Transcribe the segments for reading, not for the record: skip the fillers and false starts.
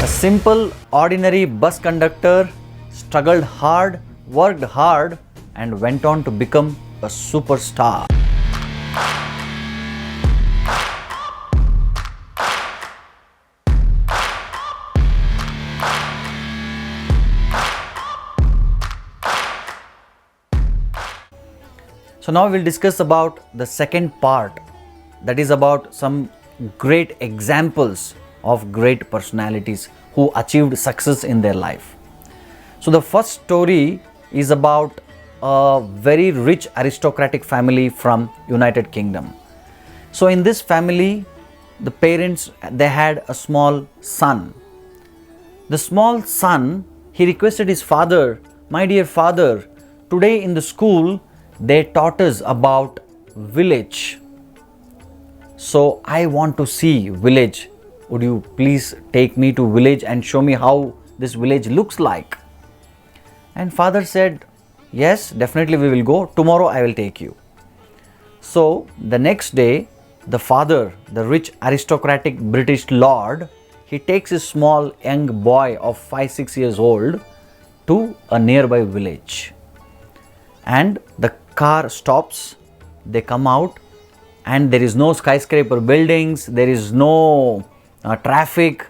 A simple, ordinary bus conductor struggled hard, worked hard, and went on to become a superstar. So now we'll discuss about the second part, that is about some great examples of great personalities who achieved success in their life. So the first story is about a very rich aristocratic family from United Kingdom. So in this family, the parents, they had a small son. The small son, he requested his father, "My dear father, today in the school they taught us about village. So I want to see village. Would you please take me to village and show me how this village looks like?" And father said, "Yes, definitely we will go. Tomorrow I will take you." So the next day, the father, the rich aristocratic British lord, he takes his small young boy of 5-6 years old to a nearby village. And the car stops, they come out, and there is no skyscraper buildings, there is no traffic.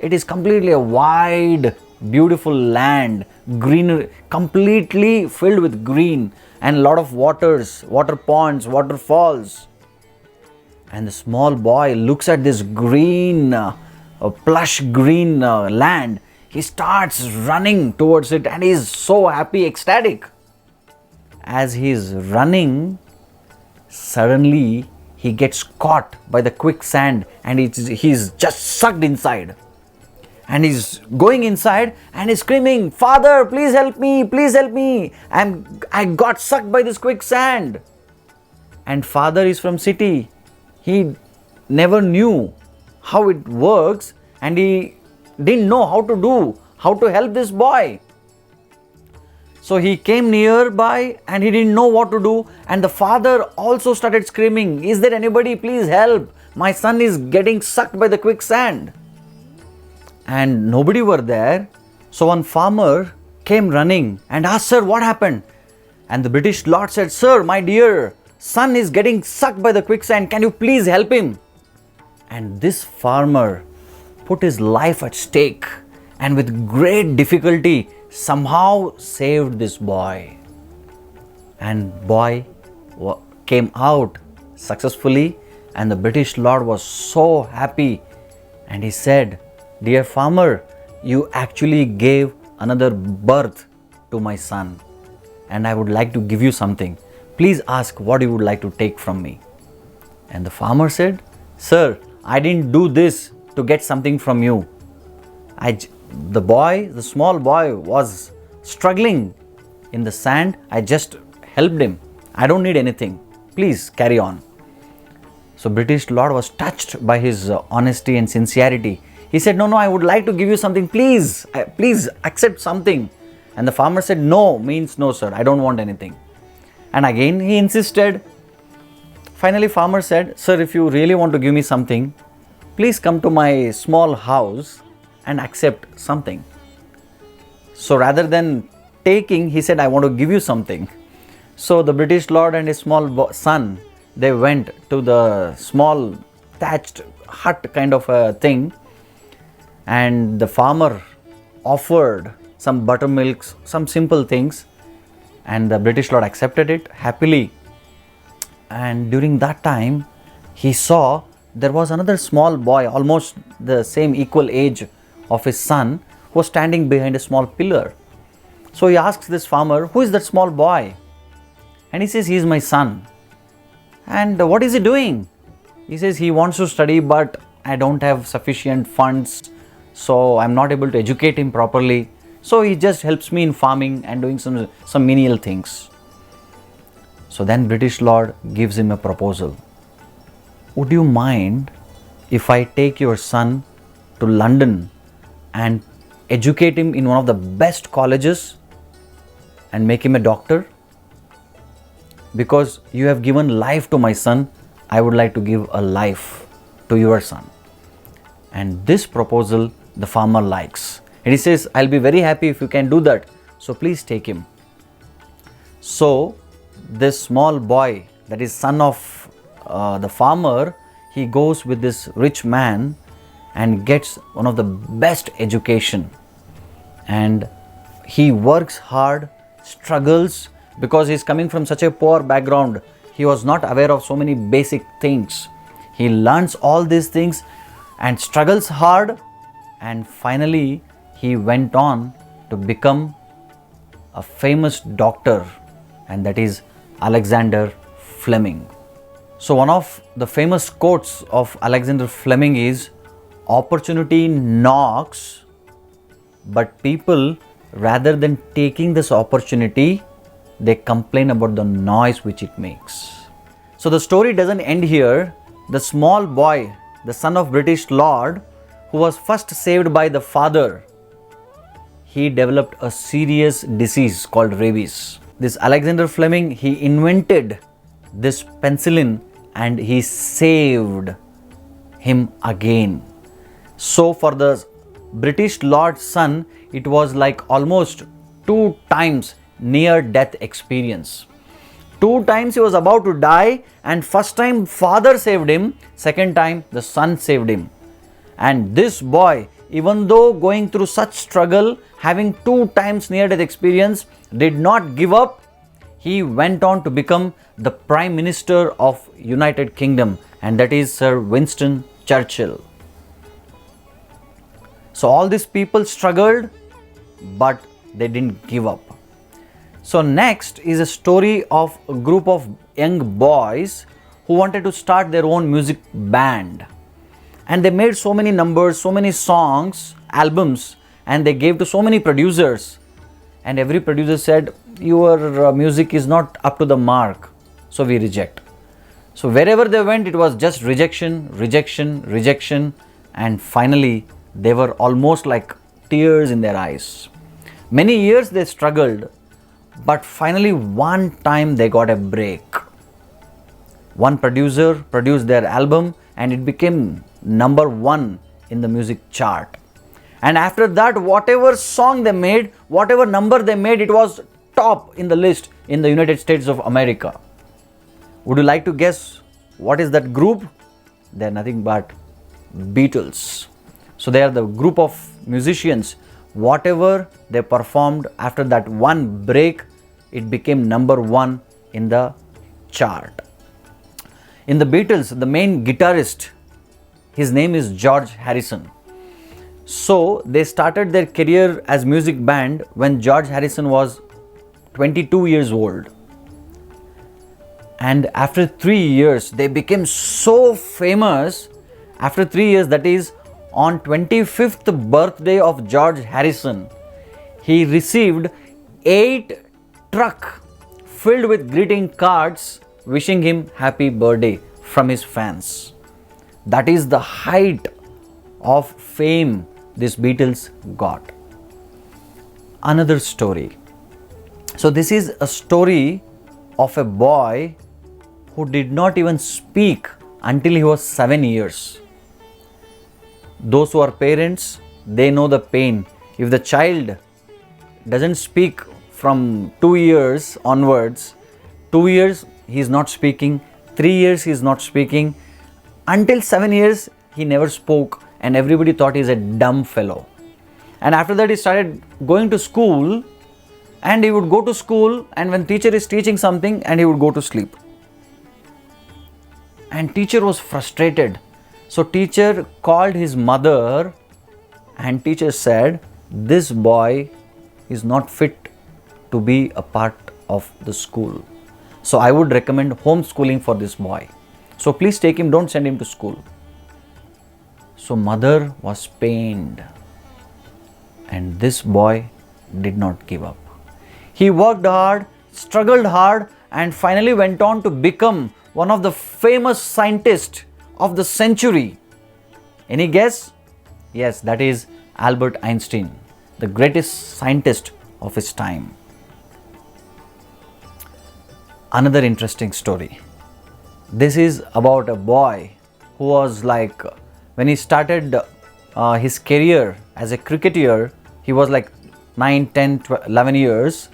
It is completely a wide, beautiful land, greenery, completely filled with green, and a lot of waters, water ponds, waterfalls. And the small boy looks at this green, plush green land. He starts running towards it and he is so happy, ecstatic. As he is running, suddenly he gets caught by the quicksand and he's just sucked inside. And he's going inside and he's screaming, "Father, please help me, please help me. I got sucked by this quicksand." And father is from city. He never knew how it works and he didn't know how to help this boy. So he came nearby and he didn't know what to do, and the father also started screaming, "Is there anybody? Please help. My son is getting sucked by the quicksand." And nobody were there. So one farmer came running and asked, "Sir, what happened?" And the British lord said, "Sir, my dear son is getting sucked by the quicksand. Can you please help him?" And this farmer put his life at stake and with great difficulty somehow saved this boy. And boy came out successfully, and the British lord was so happy, and he said, "Dear farmer, you actually gave another birth to my son, and I would like to give you something. Please ask what you would like to take from me." And the farmer said, "Sir, I didn't do this to get something from you. The small boy was struggling in the sand. I just helped him. I don't need anything. Please carry on." So British lord was touched by his honesty and sincerity. He said, "No, I would like to give you something. Please accept something." And the farmer said, "No means no, sir. I don't want anything." And again he insisted. Finally farmer said, "Sir, if you really want to give me something, please come to my small house and accept something." So rather than taking, he said, "I want to give you something." So the British lord and his small son, they went to the small thatched hut kind of a thing, and the farmer offered some buttermilks, some simple things, and the British lord accepted it happily. And during that time, he saw there was another small boy, almost the same equal age of his son, who was standing behind a small pillar. So he asks this farmer, "Who is that small boy?" And he says, "He is my son." "And what is he doing?" He says, "He wants to study, but I don't have sufficient funds, so I'm not able to educate him properly. So he just helps me in farming and doing some menial things." So then British lord gives him a proposal. "Would you mind if I take your son to London and educate him in one of the best colleges and make him a doctor? Because you have given life to my son, I would like to give a life to your son." And this proposal the farmer likes. And he says, I'll be very happy if you can do that. So please take him. So this small boy, that is son of the farmer, he goes with this rich man and gets one of the best education. And he works hard, struggles, because he is coming from such a poor background. He was not aware of so many basic things. He learns all these things and struggles hard, and finally he went on to become a famous doctor, and that is Alexander Fleming. So one of the famous quotes of Alexander Fleming is, opportunity knocks, but people, rather than taking this opportunity, they complain about the noise which it makes. So the story doesn't end here. The small boy, the son of British Lord, who was first saved by the father, he developed a serious disease called rabies. This Alexander Fleming, he invented this penicillin and he saved him again. So for the British Lord's son, it was like almost 2 times near death experience. 2 times he was about to die, and first time father saved him, second time the son saved him. And this boy, even though going through such struggle, having 2 times near death experience, did not give up. He went on to become the Prime Minister of United Kingdom, and that is Sir Winston Churchill. So all these people struggled, but they didn't give up. So next is a story of a group of young boys who wanted to start their own music band. And they made so many numbers, so many songs, albums, and they gave to so many producers. And every producer said, your music is not up to the mark, so we reject. So wherever they went, it was just rejection, rejection, rejection, and finally they were almost like tears in their eyes. Many years they struggled, but finally one time they got a break. One producer produced their album and it became number 1 in the music chart. And after that, whatever song they made, whatever number they made, it was top in the list in the United States of America. Would you like to guess what is that group? They are nothing but Beatles. So they are the group of musicians. Whatever they performed after that one break, it became number 1 in the chart. In the Beatles, the main guitarist, his name is George Harrison. So they started their career as music band when George Harrison was 22 years old. And after 3 years, they became so famous. After 3 years, that is on 25th birthday of George Harrison, he received 8 trucks filled with greeting cards wishing him happy birthday from his fans. That is the height of fame this Beatles got. Another story. So this is a story of a boy who did not even speak until he was 7 years. Those who are parents, they know the pain. If the child doesn't speak from 2 years onwards, 2 years he is not speaking, 3 years he is not speaking, until 7 years he never spoke, and everybody thought he is a dumb fellow. And after that he started going to school, and he would go to school, and when teacher is teaching something, and he would go to sleep. And teacher was frustrated. So teacher called his mother, and teacher said, this boy is not fit to be a part of the school. So I would recommend homeschooling for this boy. So please take him, don't send him to school. So mother was pained, and this boy did not give up. He worked hard, struggled hard, and finally went on to become one of the famous scientists of the century. Any guess? Yes, that is Albert Einstein, the greatest scientist of his time. Another interesting story. This is about a boy who was like, when he started his career as a cricketer, he was like 9, 10, 12, 11 years.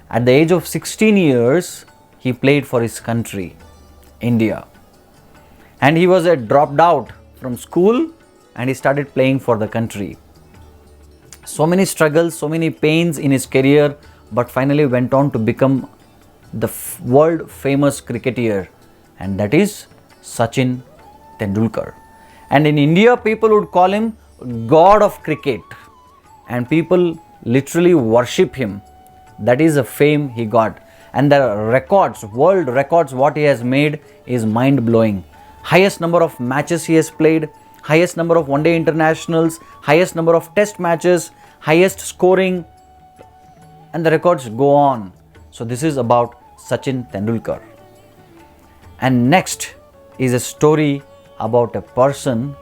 At the age of 16 years, he played for his country, India. And he was dropped out from school and he started playing for the country. So many struggles, so many pains in his career, but finally went on to become the world famous cricketer, and that is Sachin Tendulkar. And in India, people would call him God of cricket, and people literally worship him. That is the fame he got. And the records, world records, what he has made is mind blowing. Highest number of matches he has played, highest number of one-day internationals, highest number of test matches, highest scoring, and the records go on. So this is about Sachin Tendulkar. And next is a story about a person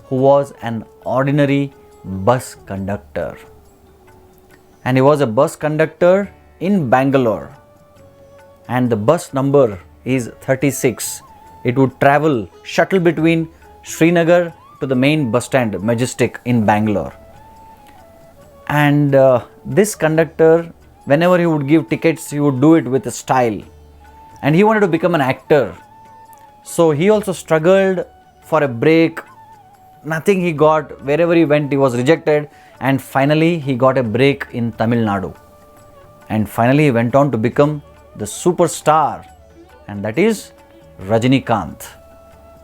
who was an ordinary bus conductor. And he was a bus conductor in Bangalore. And the bus number is 36. It would travel shuttle between Srinagar to the main bus stand, Majestic in Bangalore. And this conductor, whenever he would give tickets, he would do it with a style. And he wanted to become an actor. So he also struggled for a break. Nothing he got. Wherever he went, he was rejected. And finally, he got a break in Tamil Nadu. And finally, he went on to become the superstar. And that is Rajinikanth.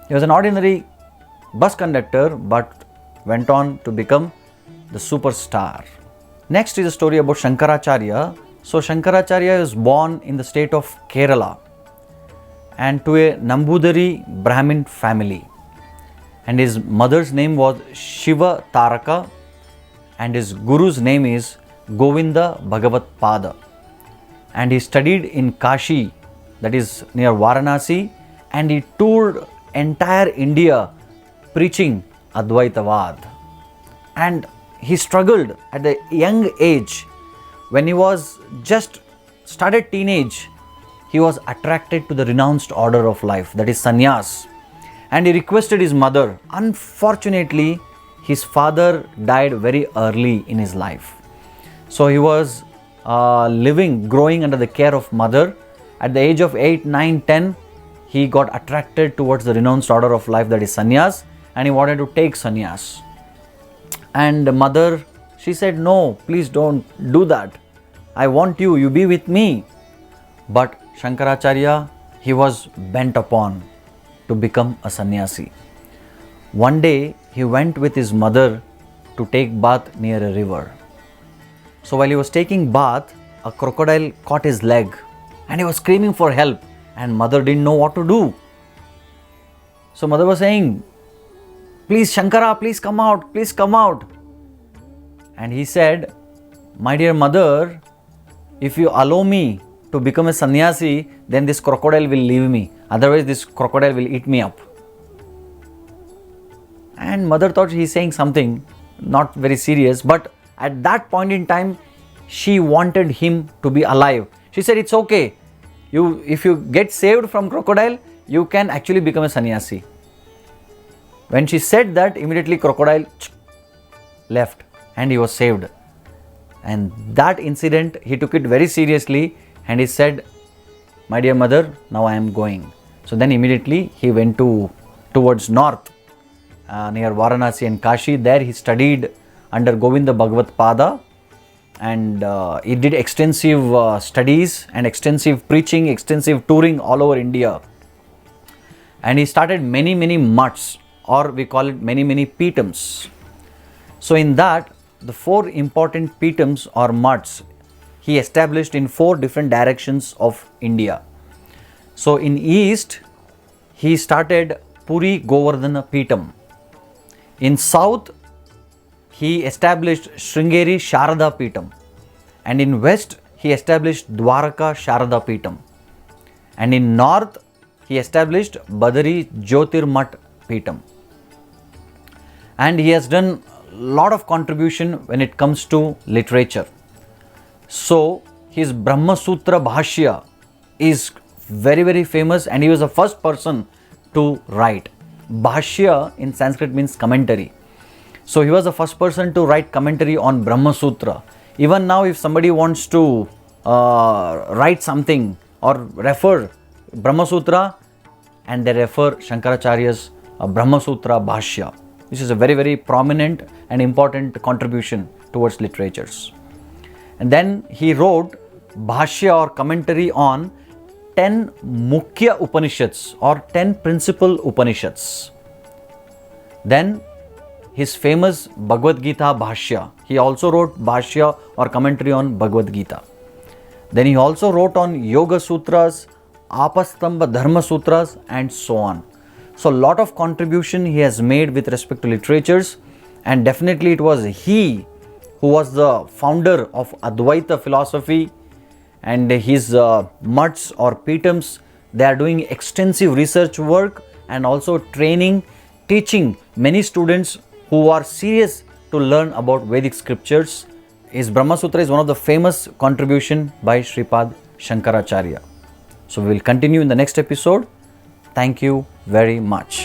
He was an ordinary bus conductor, but went on to become the superstar. Next is a story about Shankaracharya. So Shankaracharya is born in the state of Kerala and to a Nambudari Brahmin family. And his mother's name was Shiva Taraka and his guru's name is Govinda Bhagavat Pada. And he studied in Kashi, that is near Varanasi, and he toured entire India preaching Advaitavad. And he struggled at a young age. When he was just started teenage, he was attracted to the renounced order of life, that is sannyas. And he requested his mother. Unfortunately, his father died very early in his life. So he was growing under the care of mother. At the age of 8, 9, 10, he got attracted towards the renounced order of life, that is sannyas, and he wanted to take sannyas. And the mother, she said, no, please don't do that. I want you, you be with me. But Shankaracharya, he was bent upon to become a sannyasi. One day, he went with his mother to take bath near a river. So while he was taking bath, a crocodile caught his leg and he was screaming for help, and mother didn't know what to do. So mother was saying, please Shankara, please come out, please come out. And he said, my dear mother, if you allow me to become a sannyasi, then this crocodile will leave me. Otherwise this crocodile will eat me up. And mother thought he is saying something not very serious, but at that point in time, she wanted him to be alive. She said, it's okay. If you get saved from crocodile, you can actually become a sannyasi. When she said that, immediately crocodile left and he was saved. And that incident, he took it very seriously and he said, my dear mother, now I am going. So then immediately he went towards north, near Varanasi and Kashi. There he studied under Govinda Bhagavat Pada, and he did extensive studies and extensive preaching, extensive touring all over India. And he started many mutts, or we call it many peetams. So in that, the 4 important peetams or mutts he established in 4 different directions of India. So in east, he started Puri Govardhana Peetam. In south, he established Sringeri Sharada Peetam. And in west, he established Dwaraka Sharada Peetam. And in north, he established Badari Jyotirmat Peetam. And he has done a lot of contribution when it comes to literature. So his Brahma Sutra Bhashya is very famous, and he was the first person to write. Bhashya in Sanskrit means commentary. So he was the first person to write commentary on Brahma Sutra. Even now, if somebody wants to write something or refer Brahma Sutra, and they refer Shankaracharya's Brahma Sutra Bhashya, which is a very, very prominent and important contribution towards literatures. And then he wrote Bhashya or commentary on 10 Mukhya Upanishads or 10 principal Upanishads. Then his famous Bhagavad Gita Bhashya. He also wrote Bhashya or commentary on Bhagavad Gita. Then he also wrote on Yoga Sutras, Apastamba Dharma Sutras, and so on. So a lot of contribution he has made with respect to literatures, and definitely it was he who was the founder of Advaita philosophy, and his mutts or pitams, they are doing extensive research work and also training, teaching many students who are serious to learn about Vedic scriptures. His Brahma Sutra is one of the famous contribution by Sripad Shankaracharya. So we will continue in the next episode. Thank you very much.